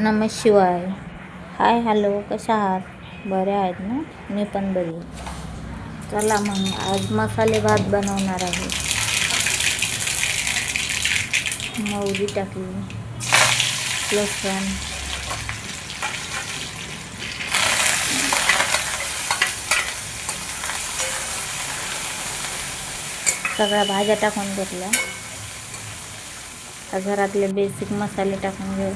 नमः शिवाय. Hi hello, कशा आहात? बरे आहेत ना? मी पण बरी. चला मग आज मसाले भात बनवणार आहे. मोहरी टाकली, लसूण, सगळ्या भाज्या टाकून घेतल्या. घरातले बेसिक मसाले टाकून घेऊ.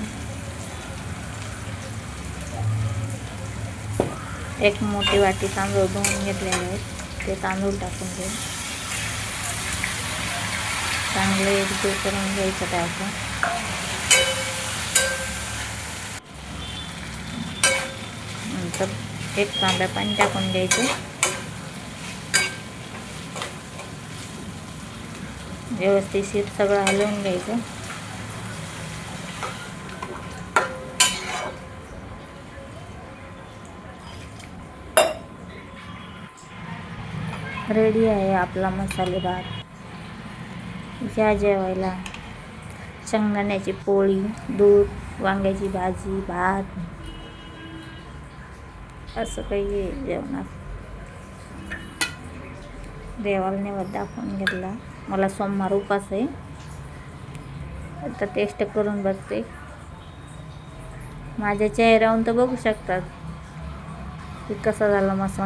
एक मोठी वाटी तांदूळ धुवून घेतलेले आहेत, ते तांदूळ टाकून घेऊ. चांगले एकजीव करून घ्यायचं त्याचं. नंतर एक तांब्या पाणी टाकून घ्यायचं. व्यवस्थित सगळं हलवून घ्यायचं. रेडी आहे आपला मसाले भात. या जेवायला. शेंगदाण्याची पोळी, दूध, वांग्याची भाजी, भात, असं काही आहे जेवणात. देवाला नैवेद्य दाखवून घेतला. मला सोमवार उपास आहे. आता टेस्ट करून बघते. माझ्या चेहऱ्यावरून तर बघू शकतात की कसा झाला मसाला.